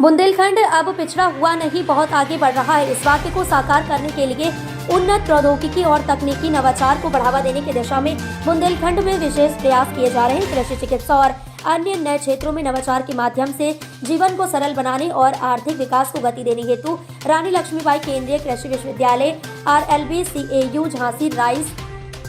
बुंदेलखंड अब पिछड़ा हुआ नहीं, बहुत आगे बढ़ रहा है। इस वाक्य को साकार करने के लिए उन्नत प्रौद्योगिकी और तकनीकी नवाचार को बढ़ावा देने की दिशा में बुंदेलखंड में विशेष प्रयास किए जा रहे हैं। कृषि, चिकित्सा और अन्य नए क्षेत्रों में नवाचार के माध्यम से जीवन को सरल बनाने और आर्थिक विकास को गति देने हेतु रानी लक्ष्मीबाई केंद्रीय कृषि विश्वविद्यालय RLB CAU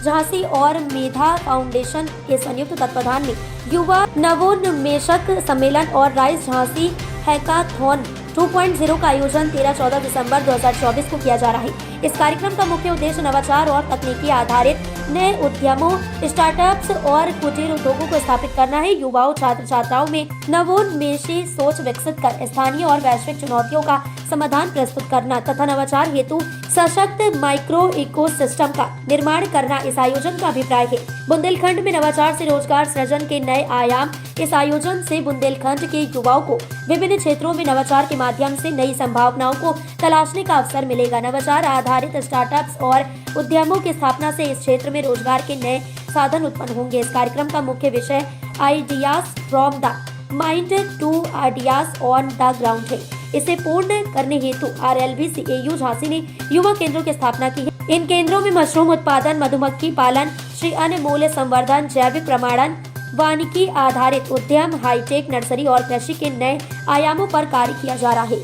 झांसी और मेधा फाउंडेशन के संयुक्त तत्वाधान में युवा नवोन्मेषक सम्मेलन और राइस झांसी हैकाथॉन 2.0 का आयोजन 13-14 दिसंबर 2024 को किया जा रहा है। इस कार्यक्रम का मुख्य उद्देश्य नवाचार और तकनीकी आधारित नए उद्यमों, स्टार्टअप्स और कुटीर उद्योगों को स्थापित करना है। युवाओं, छात्र छात्राओं में नवोन्मेषी सोच विकसित कर स्थानीय और वैश्विक चुनौतियों का समाधान प्रस्तुत करना तथा नवाचार हेतु सशक्त माइक्रो इकोसिस्टम का निर्माण करना इस आयोजन का अभिप्राय है। बुंदेलखंड में नवाचार से रोजगार सृजन के नए आयाम। इस आयोजन से बुंदेलखंड के युवाओं को विभिन्न क्षेत्रों में नवाचार के माध्यम से नई संभावनाओं को तलाशने का अवसर मिलेगा। नवाचार आधारित स्टार्टअप्स और उद्यमों की स्थापना से इस क्षेत्र में रोजगार के नए साधन उत्पन्न होंगे। इस कार्यक्रम का मुख्य विषय ideas from the mind to ideas on the ground है। इसे पूर्ण करने हेतु RLB CAU झांसी ने युवा केंद्रों की स्थापना की है। इन केंद्रों में मशरूम उत्पादन, मधुमक्खी पालन, श्री अन्य मूल्य संवर्धन, जैविक प्रमाणन, वानिकी आधारित उद्यम, हाईटेक नर्सरी और कृषि के नए आयामों पर कार्य किया जा रहा है।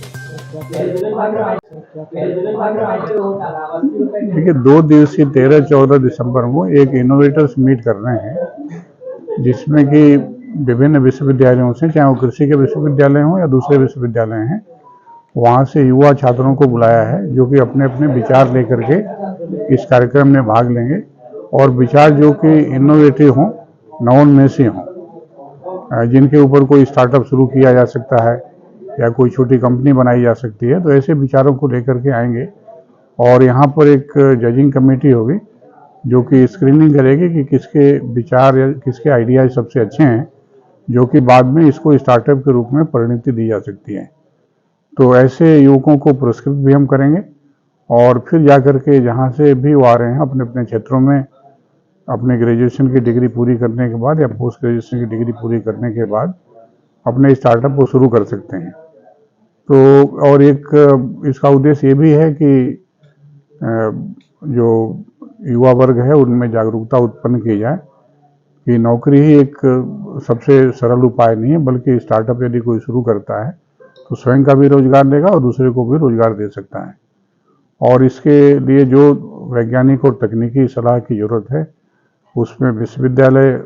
देखिए, 2 दिवसीय 13-14 दिसंबर को एक इनोवेटर्स मीट कर रहे हैं, जिसमें कि विभिन्न विश्वविद्यालयों से, चाहे वो कृषि के विश्वविद्यालय हों या दूसरे विश्वविद्यालय हैं, वहाँ से युवा छात्रों को बुलाया है, जो कि अपने अपने विचार लेकर के इस कार्यक्रम में भाग लेंगे और विचार जो कि इनोवेटिव हों, नवोन्मेषी हों, जिनके ऊपर कोई स्टार्टअप शुरू किया जा सकता है या कोई छोटी कंपनी बनाई जा सकती है, तो ऐसे विचारों को लेकर के आएंगे। और यहाँ पर एक जजिंग कमेटी होगी जो कि स्क्रीनिंग करेगी कि किसके विचार या किसके आइडियाज सबसे अच्छे हैं, जो कि बाद में इसको स्टार्टअप के रूप में परिणति दी जा सकती है। तो ऐसे युवकों को पुरस्कृत भी हम करेंगे और फिर जाकर के जहाँ से भी वो आ रहे हैं अपने अपने क्षेत्रों में अपने ग्रेजुएशन की डिग्री पूरी करने के बाद या पोस्ट ग्रेजुएशन की डिग्री पूरी करने के बाद अपने स्टार्टअप को शुरू कर सकते हैं। तो और एक इसका उद्देश्य ये भी है कि जो युवा वर्ग है उनमें जागरूकता उत्पन्न की जाए कि नौकरी ही एक सबसे सरल उपाय नहीं है, बल्कि स्टार्टअप यदि कोई शुरू करता है तो स्वयं का भी रोजगार देगा और दूसरे को भी रोजगार दे सकता है। और इसके लिए जो वैज्ञानिक और तकनीकी सलाह की जरूरत है, उसमें विश्वविद्यालय,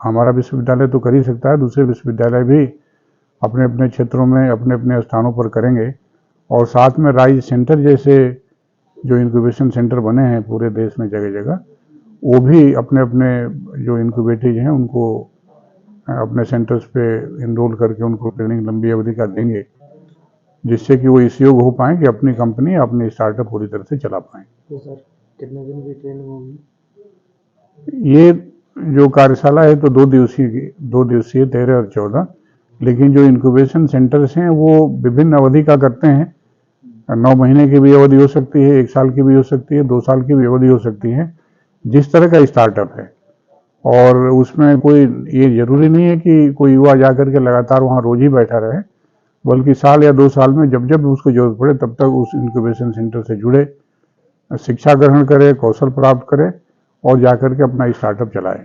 हमारा विश्वविद्यालय तो कर ही सकता है, दूसरे विश्वविद्यालय भी अपने अपने क्षेत्रों में अपने अपने स्थानों पर करेंगे। और साथ में राइज सेंटर जैसे जो इंक्यूबेशन सेंटर बने हैं पूरे देश में जगह जगह, वो भी अपने अपने जो इंक्यूबेटर्स हैं उनको अपने सेंटर्स पे इनरोल करके उनको ट्रेनिंग लंबी अवधि का देंगे, जिससे कि वो इस योग हो पाएँ कि अपनी कंपनी, अपनी स्टार्टअप पूरी तरह से चला पाएँ। तो सर, कितने दिन की ट्रेनिंग होगी? ये जो कार्यशाला है तो 2 दिवसीय 13 और 14, लेकिन जो इंक्यूबेशन सेंटर्स हैं वो विभिन्न अवधि का करते हैं। 9 महीने की भी अवधि हो सकती है, 1 साल की भी हो सकती है, 2 साल की भी अवधि हो सकती है, जिस तरह का स्टार्टअप है। और उसमें कोई ये जरूरी नहीं है कि कोई युवा जाकर के लगातार वहाँ रोज ही बैठा रहे, बल्कि साल या 2 साल में जब जब उसको जरूरत पड़े तब तक उस इंक्यूबेशन सेंटर से जुड़े, शिक्षा ग्रहण करे, कौशल प्राप्त करे और जाकर के अपना स्टार्टअप चलाए।